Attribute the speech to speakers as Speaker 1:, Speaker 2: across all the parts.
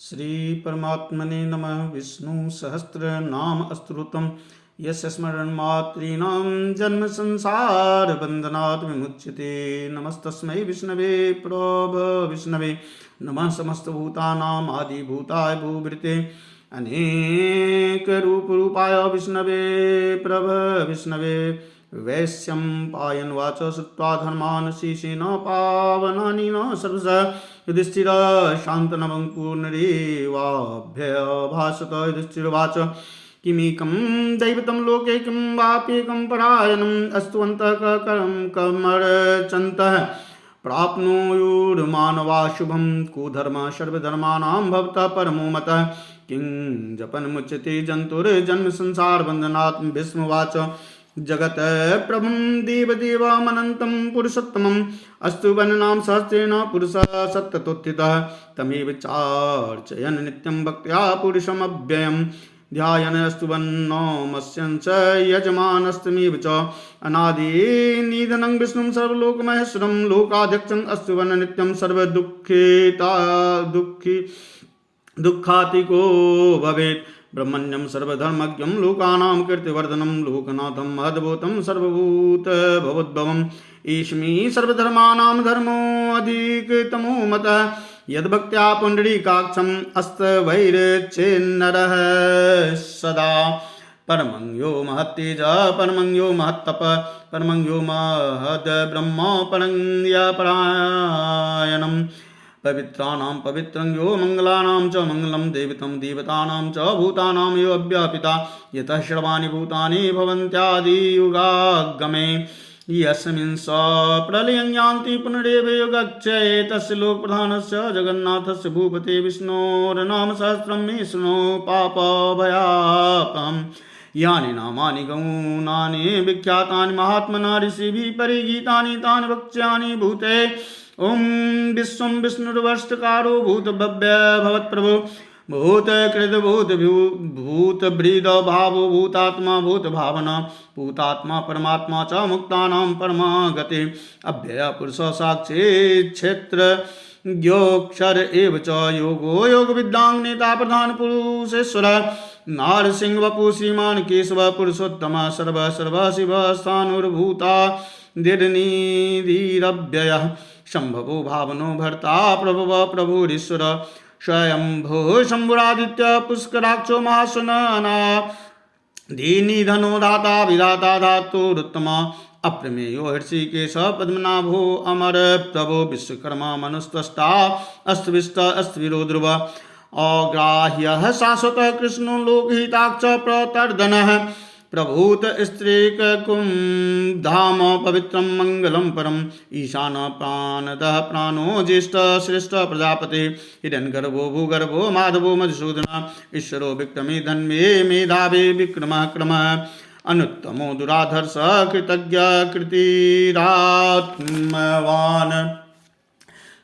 Speaker 1: श्री परमात्मने नमः। विष्णु सहस्र नाम स्तोत्रम् यस्य स्मरणमात्रीणां जन्म संसार बंधनात् विमुच्यते। नमस्तस्मै विष्णवे प्रभ विष्णवे नमः। समस्तभूतानां आदिभूताय भूभृते अनेक रूप रूपाय विष्णवे प्रभ विष्णवे। वैश्यं पायन वाच श्रुत्वा धर्मान् शीशेन पावनानि न सर्वशः। युधिष्ठिर शान्तनवं पूर्णरेवाभ्यभाषत। युधिष्ठिरवाच किमेकं दैवतं लोके किं वाप्येकं परायणम् अस्तु अन्तःकरं कमर्चन्तः प्राप्नुयुर्मानवा शुभं। को धर्मः सर्वधर्माणां भवतः परमो मतः। किं जपनमुच्यते जन्तुर्जन्म संसारबन्धनात्। भीष्मवाच जगत प्रभुं देवदेवमनन्तं पुरुषोत्तमम् अस्तु वननां सहस्रेण पुरुषः सत्ततोत्थितः। तमेव चार्चयन् नित्यं भक्त्या पुरुषमव्ययम् ध्यायन् अस्तु वन्नोमस्यं च यजमानस्तमेव च। अनादिनिधनं विष्णुं सर्वलोकमहेश्वरं लोकाध्यक्षम् अस्तु वन् नित्यं दुःखातिको भवेत्। ब्रह्मण्यं सर्वधर्मज्ञं लोकानां कीर्तिवर्धनं लोकनाथं महद्भूतं सर्वभूतभवोद्भवम्। ईश्मी सर्वधर्माणां धर्मोऽधिकतमो मतः। यद्भक्त्या पुण्डरीकाक्षम् अस्तवैर्चेन्नरः सदा। परमं यो महत्तेज परमं यो महत्तप परमं यो महद्ब्रह्म परं यपरायणम्। पवित्राणां पवित्रं यो मंगलानां च मंगलं देवतं देवतानां च भूतानां यो अव्यापिता। यतः सर्वाणि भूतानि भवन्त्यादियुगागमे। यस्मिन् स प्रलयं यान्ति पुनरेव युगक्षये। तस्य लोकप्रधानस्य जगन्नाथस्य भूपते विष्णोर्नाम सहस्रं मे शृणु पापभयापहम्। यानि नामानि गौणानि विख्यातानि महात्मना ऋषिभिः परिगीतानि तानि वक्ष्यामि भूते। ओम विश्वं विष्णुर्वष्टकारो भूतभव्य भवत्प्रभो। भूतकृत भूतभृद भावो भूतात्मा भूतभावना। भूतात्मा परमात्मा च मुक्तानां परमा गति। अव्यय पुरुष साक्षी क्षेत्र योऽक्षर एव च योगो योगविद्यां नेता प्रधान पुरुषेश्वर। नारसिंह वपु श्रीमान् केशव पुरुषोत्तम सर्व सर्व शिव स्थाणुर्भूता दीर्घनिधिरव्ययः। शंभवो भावनो भर्ता प्रभव प्रभुरीश्वर। स्वयंभो शंभुरादित्य पुष्कराक्षो महासुनना। दीनिधनो दाता विधाता धातुरुत्तम। अप्रमेयो हृषिकेश पद्मनाभो अमर प्रभो। विश्वकर्मा मनुस्त्वष्टा अस्तविष्ट अस्त्विरो ध्रुव। अग्राह्यः शाश्वतः कृष्णो लोकहिताक्ष प्रतर्दनः। प्रभूत स्त्रीकुं धाम पवित्रं मंगलं परम्। ईशान प्राणदः प्राणो ज्येष्ठ श्रेष्ठ प्रजापति। हिरण्यगर्भो भूगर्भो माधवो मधुसूदन। ईश्वरो विक्रमी धन्वे मेधावी विक्रमः क्रमः। अनुत्तमो दुराधर्ष कृतज्ञ कृतिरात्मवान्।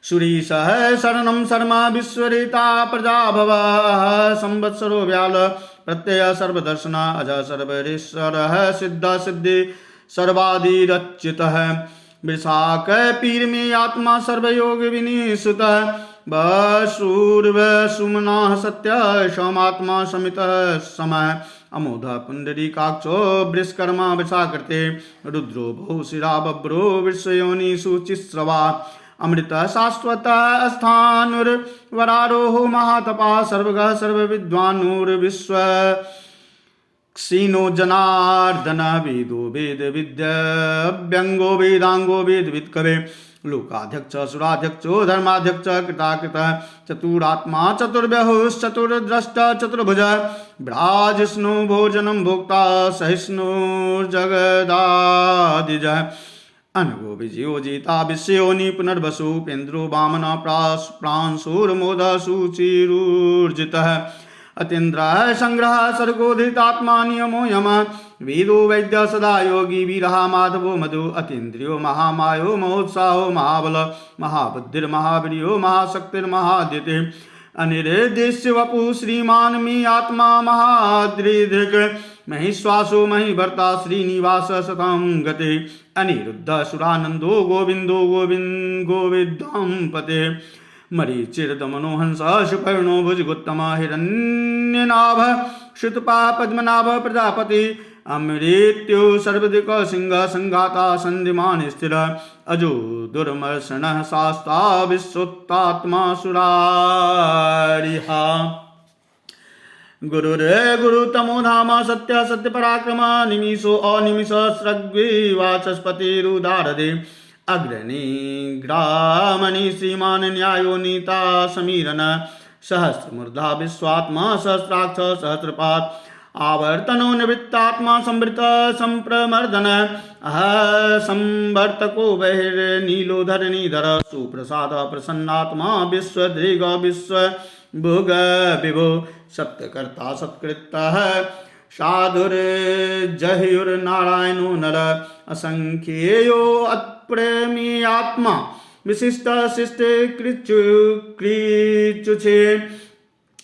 Speaker 1: सुरीशः शरणं शर्मा विश्वरिता प्रजाभवः। संवत्सरो व्याल प्रत्यय सर्वदर्शन अज सर्वेश्वरः सिद्ध सिद्धि सर्वादिरच्युतः। वृषाक पीर में आत्मा सर्वयोग विनिसुतः। वसूर्वसुमनः सत्य समात्मा समितः समः। अमोघ पुंडरीकाक्षो वृषकर्मा वृषाकृते। रुद्रो बहुशिरा बभ्रो विश्वयोनि शुचिस्रवा। अमृत शाश्वत स्थानुर्वरारोहो महातपा। सर्वगः सर्वविद्वानुर्विश्व क्षीणो जनार्दन। वेदो वेद विद्याभ्यंगो वेदांगो वेद वित्कवे। लोकाध्यक्ष सुराध्यक्षो धर्माध्यक्ष कृताकृत। चतुरात्मा चतुर्व्यहुश्चतुर्द्रष्ट चतुर्भुज। भ्राजिष्णु भोजनं भोक्ता सहिष्णुर्जगदादिज। अनगो विजयोजिता विश्वयोनि पुनर्वसु। पेन्द्रो वामना प्रांशुर्मोदः शुचिरुर्जितः। अतीन्द्रः संग्रहः सर्गोधितात्मा नियमो यमः। वेदो वैद्य सदा योगी वीरः माधवो मधु। अतीन्द्रियो महामायो महोत्साहो महाबल। महाबुद्धिर्महावीर्यो महाशक्तिर्महाद्युतिः। अनिर्देश्य वपु श्रीमान मे आत्मा महादृधृक्। महिश्वासो महिभर्ता श्रीनिवास सतां गते। अनिरुद्ध सुरानंदो गोविंदो गोविंदां पते। मरीचिर्दमनो हंस सुपर्णो भुजगोत्तम हिरण्यनाभ श्रुतपा पद्मनाभ प्रजापति अमृत्यु सर्वदिक सिंह संघाता संधिमान स्थिर अजो दुर्मर्षण शास्ता विश्वोत्तात्मा सुरारिहा गुरुरे गुरुतमो धाम सत्य सत्य पराक्रम निमिषो अनिमिष स्रग्वी वाचस्पतिरुदारदे अग्रणी ग्रामणि श्रीमान न्यायो नीता समीरन सहस्रमूर्धा विश्वात्मा सहस्राक्ष सहस्रपात आवर्तनो निवृत्तात्मा संवृत संप्रमर्दन संवर्तको बहिर्नीलोधरणीधर सुप्रसाद प्रसन्नात्मा विश्वदृग विश्व भुग विभो सत्यकर्ता सत्कृतः साधुर्जहुर्नारायणो नर असंख्येयो अप्रेमीयात्मा विशिष्ट शिष्ट कृचुछे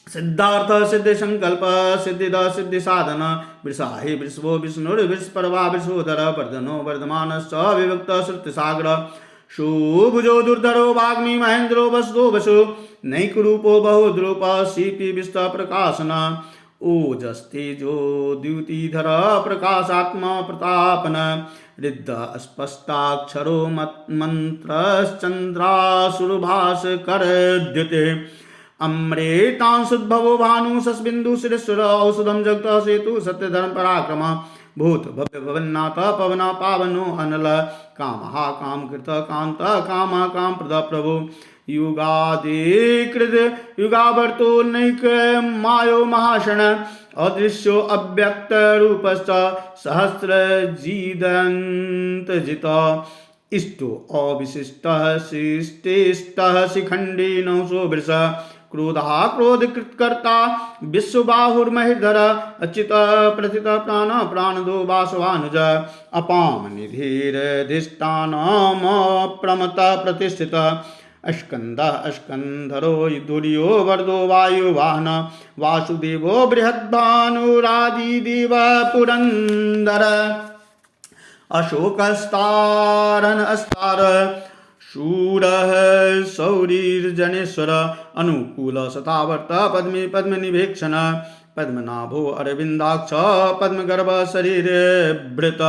Speaker 1: सिद्धार्थ सिद्धि संकल्प सिद्धिद सिद्धि साधन वृषाहि वृषभो विष्णुर्विष्परवा विश्वोदर वर्धनो वर्धमानश्च विभक्त श्रुतिसागर शुभुजो दुर्धरो वाग्मी महेन्द्रो वसुदो वसु नैकरूपो बहुद्रूप सीपी विष्ट प्रकाशन ओजस्तेजो द्युतिधर प्रकाशात्मा प्रतापन रिद्ध स्पष्टाक्षरो मंत्रश्चंद्रासुरभास करद्युते अमृतांशुद्भवो भानु सस्बिंदु शिरेश्वर औषधम जगत सेतु सत्यधर्म पराक्रम भूत भव्य भवन्नाथ पवन पावनो अनल कामः काम कृत कांत काम काम प्रद प्रभु युगादिकृत युगावर्तो नैक मायो महाशण अदृश्यो अव्यक्त रूपश्च सहस्र जीदंत जित इष्टो अविशिष्टः शिष्टेष्टः शिखंडी नौसो वृष क्रोधा क्रोधकृत्कर्ता विश्वबाहुर्महिधर अच्युत प्रथित प्राण प्राणदो वासवानुज अपाम निधिरधिष्ठानमप्रमत प्रतिष्ठित अस्कंद अस्कंधरो दुर्यो वर्दो वायुवाहन वासुदेवो बृहद्भानुरादिदेव पुरंदर अशोकस्तारन अस्तार शूरः शौरीर्जनेश्वर अनुकूल शतावर्त पद्मे पद्मनिभेक्षण पद्मनाभो अरविंदाक्ष पद्मगर्भ शरीर भृत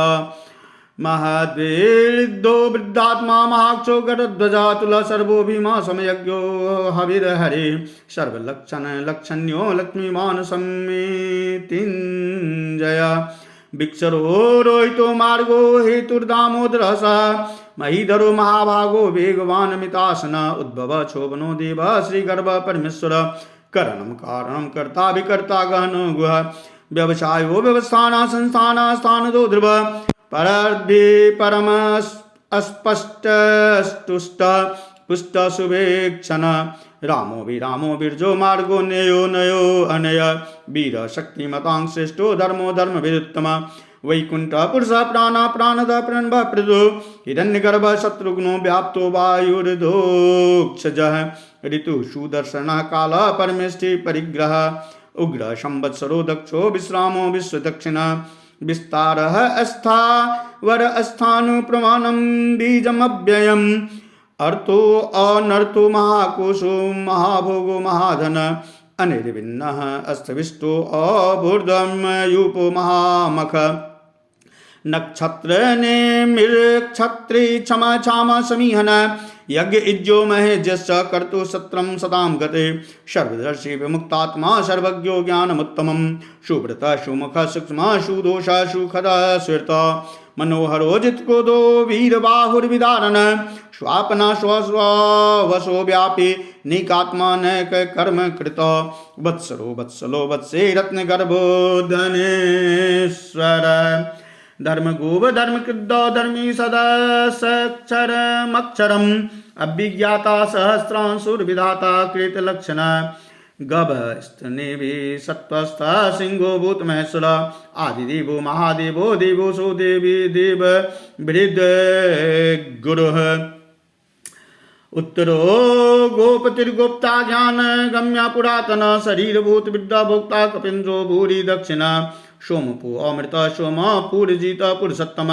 Speaker 1: महद्वेदो वृद्धात्मा महाक्षो गरुध्वजातुल सर्वो भीमा समयज्ञो हविर्हरे सर्वलक्षण लक्षण्यो लक्ष्मीमान सम्मेतिञ्जय विक्षरो रोहितो मार्गो हेतुर्दामोदरस महीधरो महाभागो वेगवान मितासन उद्भव क्षोभनो देव श्रीगर्भ परमेश्वर करणम कारणम कर्ता विकर्ता गहनो गुह व्यवसायो व्यवस्थान संस्थान स्थान दो ध्रुव परर्धि परम अस्पष्ट स्तुष्ट पुष्ट शुभेक्षण रामो विरामो बिरजो मार्गो नयो नयो अनय वीर शक्तिमतां श्रेष्ठो धर्मो धर्म विरुत्तम वैकुंठ पुरुष प्राण प्राणद प्रणव प्रदो हिरण्यगर्भ शत्रुघ्नो व्याप्तो वायुर्धोक्षजः ऋतु सुदर्शन काल परमेष्ठि परिग्रह उग्र संवत्सरो दक्षो विश्रामो विश्वदक्षिण विस्तारः अस्था वर अस्थानु प्रमाणं बीजमव्ययम् अर्थो अनर्थो महाकोशो महाभोगो महाधन अनिर्विन्नः अस्तविष्टो अभूर्धमयूपो महामख नक्षत्र नेमिर्क्षत्री क्षम क्षाम समीहन यज्ञ इज्जो महेजश्च कर्तु सत्रम सतां गते सर्वदर्शी विमुक्तात्मा सर्वज्ञो ज्ञानमुत्तमं सुव्रत सुमुख सूक्ष्म सुदोष सुखद स्वीर्त मनोहरो जित्क्रोधो वीरबाहुर्विदारण स्वापना स्वस्वशो व्यापी निकात्मा नैक कर्म कृत वत्सरो वत्सलो वत्से रत्नगर्भो धनेश्वर धर्म गोव धर्म कृद्दो धर्मी सदक्षरमक्षरम अभिज्ञाता सहस्रांशुर्विधाता कृतलक्षण गभस्तनिभि सत्वस्थ सिंहो भूत महेश्वर आदिदेवो महादेवो देवो सो देवी देव वृद्ध गुरुः उत्तरो गोपतिर्गोप्ता ज्ञान गम्या पुरातन शरीरभूत विद्या भोक्ता कपिन्द्रो भूरि दक्षिण सोमपु अमृत सोम पूर्जित पुरुषोत्तम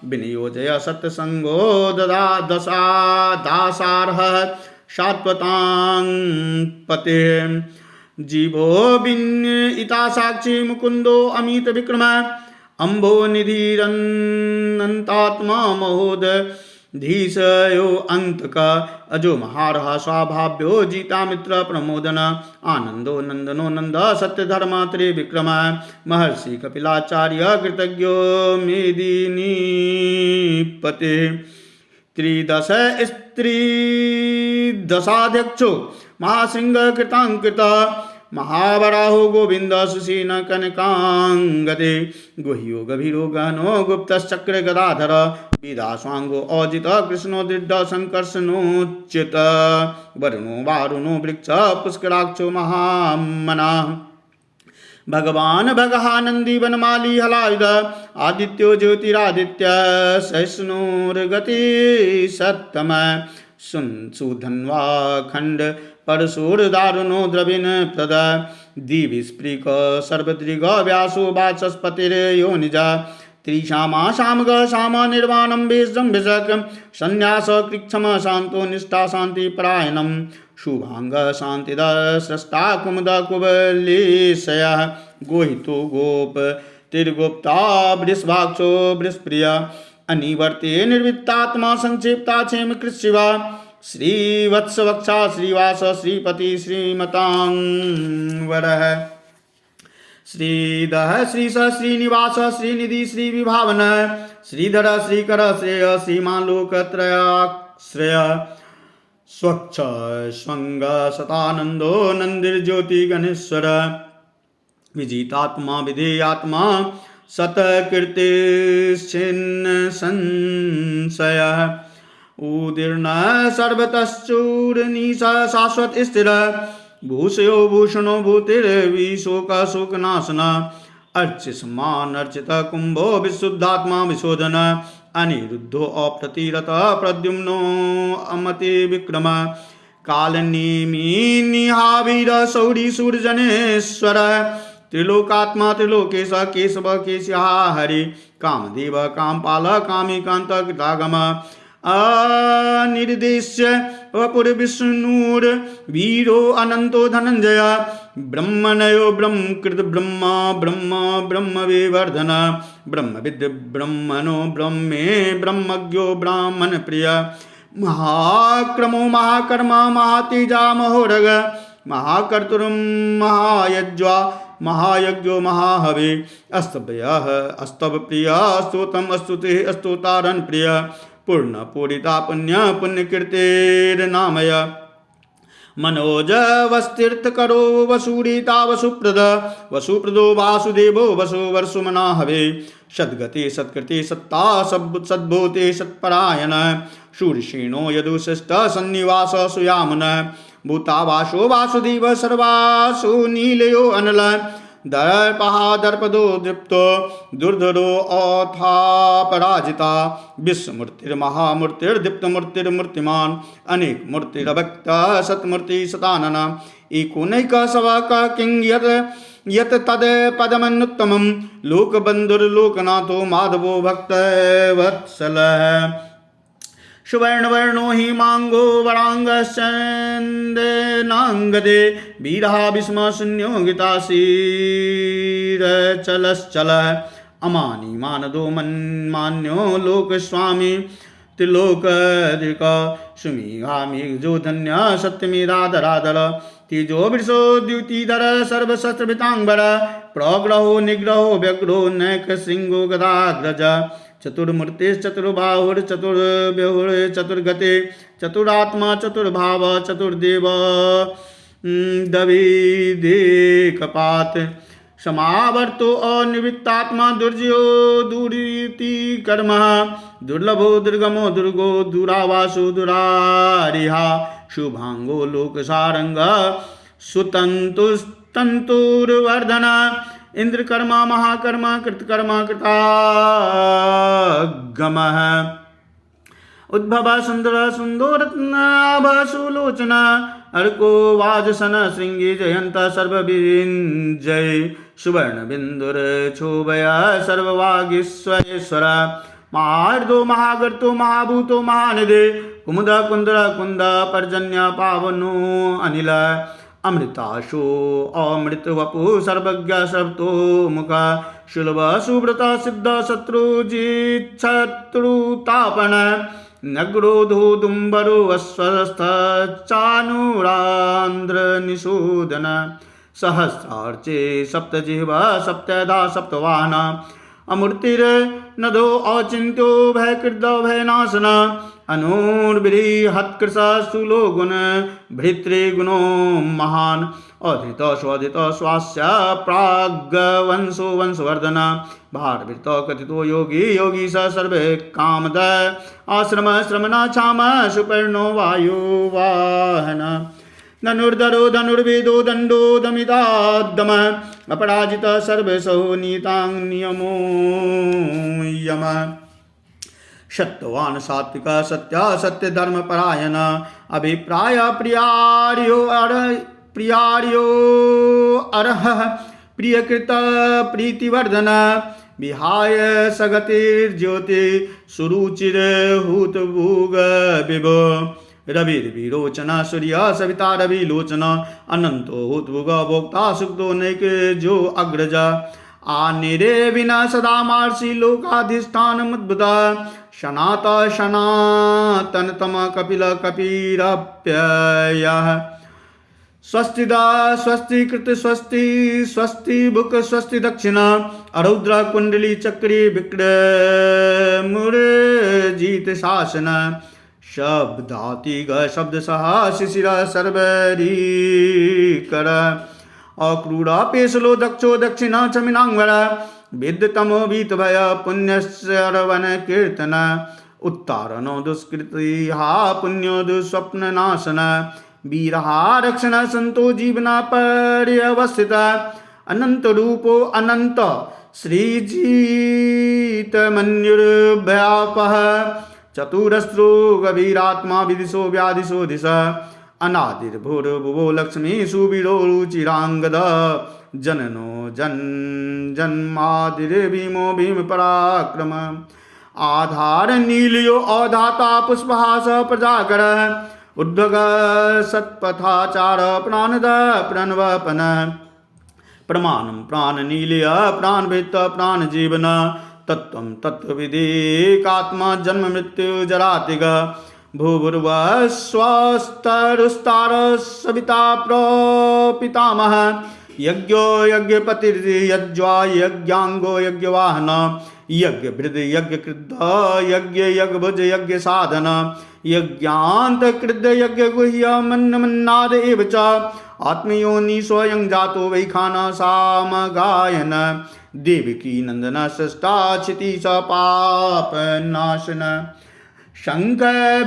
Speaker 1: विनियोजय सत्यसंगो ददा दशा दासारः शाश्वतां पतेः जीवो विनीता साक्षी मुकुंदो अमित विक्रम अम्भो निधिरनंतात्मा महोद धीशयो अंतक अजो महारह स्वाभाव्यो जीता मित्र प्रमोदन आनंदो नंदनो नंद सत्य धर्म त्रिविक्रम महर्षि कपिलाचार्य कृतज्ञो मेदिनीपते त्रिदश स्त्रीदशाध्यक्षो महासिंह कृतांकृत महावराहो गोविंद सुसेन कनकांगदे गुह्यो गभीरो गहनो गुप्तश्चक्र गदाधर विदास्वांगो अजित कृष्णो दृढ़ संकर्षणोच्युत वरुणो वारुणो वृक्ष पुष्कराक्षो महामना भगवान भगहानंदी वनमाली हलायुध आदित्यो ज्योतिरादित्य सहिष्णुर्गति सत्तम सुधन्वा खंड परशुर्दारुणो द्रविण प्रद दिविस्पृक सर्वदृग व्यासो वाचस्पतिर्यो निज त्रिशामा शामग शाम निर्वाणं वेशं विशक संन्यास कृक्षम शांतो निष्ठा शांति परायणम शुभांग शांतिद स्रष्टा कुमुद कुबलेशय गोहितो गोप तिर्गोप्ता वृषभाक्षो वृषप्रिय अनिवर्ते निर्वित्तात्मा संक्षिप्ता क्षेम कृशिवा श्रीवत्सवक्षा श्रीवास श्रीपति श्रीमतांवरः श्रीदः श्रीश श्रीनिवास श्रीनिधि श्रीविभावन श्रीधर श्रीकर श्रेय श्रीमान लोकत्रयाश्रय स्वच्छ स्वंग शतानंदो नंदिर्ज्योति गणेश्वर विजितात्मा विधेयात्मा सतकीर्तिश्चिन्न संशय उदीर्ण सर्वतश्चूर्णीश शाश्वत स्थिर भूषयो भूषणो भूतिर्विशोकशोकनाशन अर्च्य समान अर्चित कुंभो विशुद्धात्मा विशोधन अनिरुद्धो अप्रतिरत प्रद्युम्नो अमति विक्रम कालनेमि निहावीर शौरी सूर्यजनेश्वर त्रिलोकात्मा त्रिलोकेश केशव केशहा हरि कामदेव कामपाल कामिकांत कृतागम अनिर्देश्य वपुर्विष्णुर वीरो अनंतो धनंजय ब्रह्मणयो ब्रह्मकृत ब्रह्मा ब्रह्म ब्रह्म विवर्धन ब्रह्मविद् ब्रह्मणो ब्रह्मे ब्रह्मज्ञो ब्राह्मण प्रिय महाक्रमो महाकर्मा महातेजा महोरग महाकर्तुर् महायज्वा महायज्ञो महाहवे अस्तभयः अस्तवप्रिय स्तोत्रम् स्तुतिः स्तोतारन् प्रिय पूर्ण पूरिता पुण्य पुण्यकीर्तेर्नामय मनोज वस्तीर्थ करो वसूरिता वसुप्रद वसुप्रदो वासुदेवो वसु वर्षुमना हवे सद्गति सत्कृति सत्ता सद्भूते सत्परायण शूरसेनो यदुशिष्ट सन्निवास सुयामन भूतावासो वासुदेव सर्वासु नीलयो अनल दर्पहा दर्पदो दृप्तो दुर्धरो अथा पराजिता विश्वमूर्तिर्महामूर्तिर्दीप्तमूर्तिर्मूर्तिमान् अनेक मूर्तिरभक्त सत्मूर्ति सतानन एकोनैक सवक किं यत् तद पदमनुत्तमं लोकबन्धुर्लोकनाथो माधवो भक्तवत्सलः सुवर्णवर्णो हिमांगो वरांगश्चंदनांगदे वीरः विस्मशून्यो गीताशीरचलश्चल अमानी मानदो मन्मान्यो लोकस्वामी त्रिलोकधिक सुमीघामीघ्जो धन्य सत्यमेधाधराधर तेजो वृषो द्युतिधर सर्वशस्त्रभितांबर प्रग्रहो निग्रहो व्यग्रो नैक शृंगो गदाग्रज चतुर्बाहुर्चतुर्व्यूहुर्चतुर्गते चतुरात्मा चतुर्भाव चतुर्देव दविदेकपात समावर्तो अनिवृत्तात्मा दुर्जयो दुरीति कर्म दुर्लभो दुर्गमो दुर्गो दुरावासो दुरारिहा शुभांगो लोकसारंग सुतंतुस्तंतुर्वर्धन इंद्रकर्मा महाकर्मा कृतकर्मा कृतागम उद्भव सुंदर सुंदोरत्नाभ सुलोचना अर्को वाजसन श्रृंगी जयंत सर्वविजय सुवर्ण बिंदुर क्षोभय सर्ववागीश्वरेश्वर महार्दो महागर्तो महाभूतो महानिधे कुमुद कुंदर कुंद पर्जन्य पावनो अनिल अमृताशो अमृत वपु सर्वज्ञ सर्वतो मुख शुलभ सुव्रत सिद्ध शत्रुजित शत्रुतापन नग्रोधो दुम्बरो अस्वस्थ चानुरांध्र निषूदन सहस्रार्चे सप्तजिह्वा सप्तधा सप्तवाहन अमूर्तिर नदो अचिन्त्यो भयकृत भयनाशन अनुर्बृहत्कृश स्थूलो गुण भृतृगुणो महान् अधृत स्वधित स्वास्य प्राग्वंशो वंशवर्धन भारभृत कथितो योगी योगी स सर्वे कामद आश्रम श्रमण क्षाम सुपर्णो वायुवाहन धनुर्धरो धनुर्वेदो दंडो दमितादम अपराजित सर्वसो नीतांग नियमो यम सत्यवान सात्विक सत्य सत्य धर्म परायण अभिप्राय प्रियार्यो अर्ह प्रियकृत प्रीतिवर्धन विहाय सगतिर्ज्योति सुरुचिर हुत भूग विभो रविर्विरोचन सूर्य सविता रविलोचन अनंतो हुतभुग भोक्ता सुक्तो नैक जो अग्रज आनिरे विना सदा मार्षि लोकाधिष्ठान मुद्भुत शनात शनातन तम कपिल कपिरप्ययः स्वस्तिदा स्वस्ति कृत स्वस्ति स्वस्ति बुक स्वस्ति दक्षिण अरौद्र कुंडली चक्री विक्रमुर्जित शासन शब्दाति ग शब्द सहा शिशिर सर्वरी कर अक्रूरा पेशलो दक्षो दक्षिण चमिनांगर विद्यतमो वीत भय पुण्यश्रवण कीर्तन उत्तारणो दुष्कृति हा पुण्यो दुस्वप्न नाशन वीरहा रक्षण संतो जीवना पर्यवस्थित अनंत रूपो अनंत श्रीजीत मन्युर्भयापः चतुरस्रो गभीरात्मा विदिशो व्याधिशो दिशा अनादिर्भूर्भुवो लक्ष्मी सुवीरो रुचिरांगद जननो जन्मादिर्भीमो भीम पराक्रम आधार नीलियो अधाता पुष्पहास प्रजाकर उद्भग सत्पथाचार प्राणद प्रणवपन प्रमाणम प्राण नीलिय प्राणभृत प्राण जीवन तत्त्वं तत्त्वविदेकात्मा जन्म मृत्यु जरातिग भूभुर्वः स्वस्तरुस्तार सविता प्रपितामह यज्ञो यज्ञपतिर्यज्वा यज्ञांगो यज्ञवाहन यज्ञभृद यज्ञकृद्ध यज्ञ यज्ञभुज यज्ञ साधन यज्ञान्तकृद्ध यज्ञगुह्य मन्नाद एव च आत्मयोनि स्वयं जातो वै खाना साम गायन देवकी नंदन सष्टा क्षिति स पाप नाशन शंख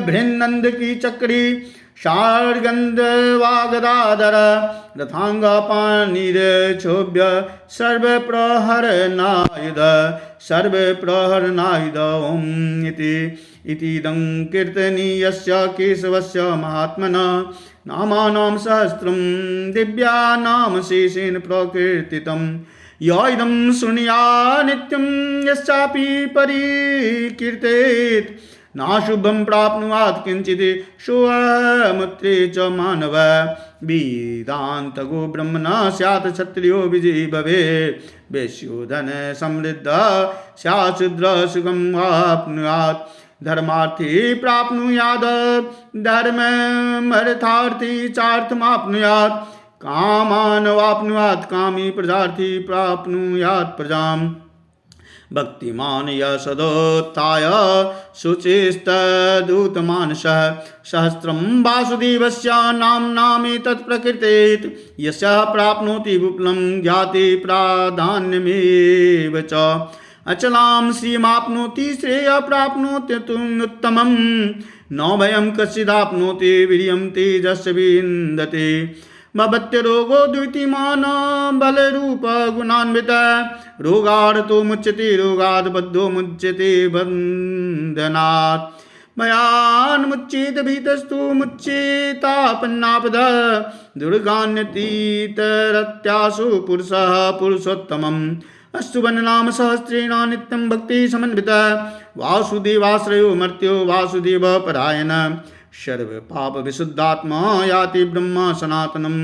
Speaker 1: भृन्नंद की चक्री शार्गंध वागदाधर रथांग पाणिर क्षोभ्य सर्व प्रहर नायुध ओम इतीदं कीर्तनीयस्य केशवस्य महात्मना नामानां सहस्रं दिव्यानां शेषेण प्रकीर्तितम् य इदं शृणुया नित्यं यश्चापि परिकीर्तेत् नाशुभं प्राप्नुयात् किंचित् सोऽमुत्रे च मानव वेदान्तगो ब्रह्मणा स्यात् क्षत्रियो विजयी भवेत् वैश्यो धन समृद्ध स्यात् शूद्रः सुखं वाप्नुयात् धर्मार्थी प्राप्नुयात् धर्ममर्थार्थी चार्थमाप्नुयात् कामान वाप्नुयात् कामी प्रजार्थी प्राप्नुयात् प्रजाम् भक्तिमान यशदोत्थाय शुचिस्तदूतमानसः सहस्रं वासुदेवस्य नाम्नामेतत् प्रकृतेत् यस्य प्राप्नोति विपुलं ज्ञाति प्राधान्यमेव च अचलां श्रियमाप्नोति श्रेय प्राप्नोत्युत्तमं न भयं कश्चिदाप्नोति वीर्यं तेजस्विन्दते भवत्य रोगो द्वितीयमान बलरूप गुणान्वित रोगार्तो मुच्यते रोगाद् बद्धो मुच्यते बन्धनात् भयान्मुच्येत भीतस्तु मुच्येतापन्नापद दुर्गान्यतीतरत्यासु पुरुषः पुरुषोत्तमम् अस्तु वननाम सहस्रेण नित्यं भक्ति समन्वित वासुदेवाश्रयो मर्त्यो वासुदेव परायण सर्व पाप विशुद्धात्मा याति ब्रह्म सनातनम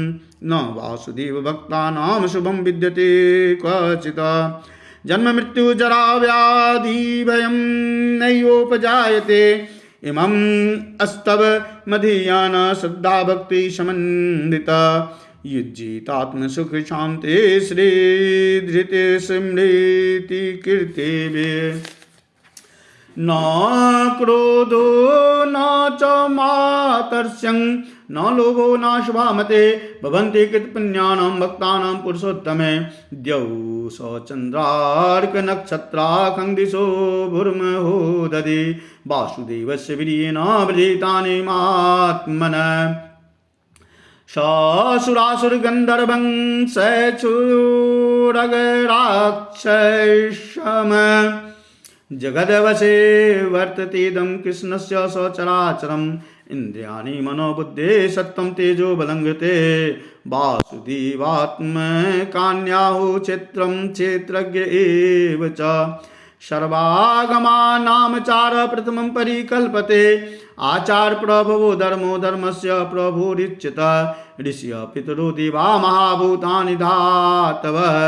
Speaker 1: न वासुदेव भक्तानां शुभम विद्यते क्वचित् जन्म मृत्यु जरा व्याधि भयं नैयोपजायते इमं अस्तव मधीयान श्रद्धा भक्ति समन्विता युज्यितात्म सुख शांति श्री धृते स्मृति कीर्ति न क्रोधो न च मातर्स्यं न लोभो न शुभामते भवन्ति कृतपुण्यानां भक्तानां पुरुषोत्तमे द्यौ स चन्द्रार्क नक्षत्राखं दिशो भूर्महो दधि वासुदेवस्य वीर्येण वृजितानि महात्मनः सासुरासुरगन्धर्वं सचुरगराक्षसम् जगदवशे वर्ततेदं कृष्णस्य सचराचरम् इन्द्रियाणि मनोबुद्धे सत्त्वं तेजो बलङ्गते वासुदेवात्मकान्याहु क्षेत्रं क्षेत्रज्ञ एव च सर्वागमानामचार प्रथमं परिकल्पते आचार प्रभवो धर्मो धर्मस्य प्रभुरिच्यत ऋषय पितरो देवा महाभूतानि धातवः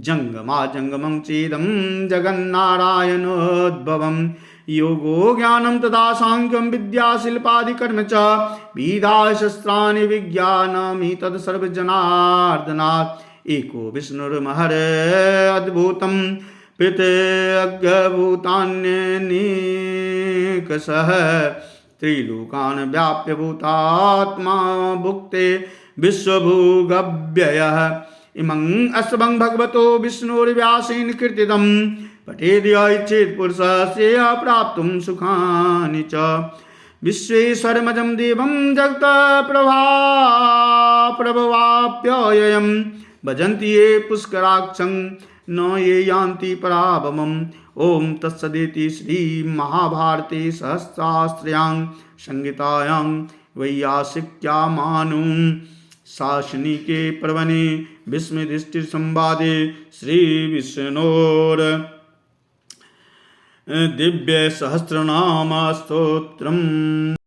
Speaker 1: जंगमा जंगमं चेदं जगन्नारायणोद्भवम् योगो ज्ञानं तथा सांख्यं विद्या शिल्पादिकर्म च विद्या शस्त्राणि विज्ञानमि तत् सर्वजनार्दनात् एको विष्णुर्महर अद्भुतं पृथग्भूतान्यनेकशः त्रिलोकान् व्याप्य भूतात्मा भुक्ते विश्वभुगव्ययः इमं अस्वं भगवतो विष्णुर्व्यासेन कीर्तितं पठेद् य इच्छेत् पुरुषस्य प्राप्तुं सुखानि च विश्वेश्वरमजं देवं जगत्प्रभवाप्ययं भजन्ति ये पुष्कराक्षं न ये यान्ति पराभवम् ओम तत्सदिति श्रीमहाभारते सहस्रास्त्र्यां संहितायां वैयासिक्यामानुं शासनिके पर्वणि भीष्मयुधिष्ठिरसंवादे श्रीविष्णोर् दिव्यसहस्रनामस्तोत्रम्।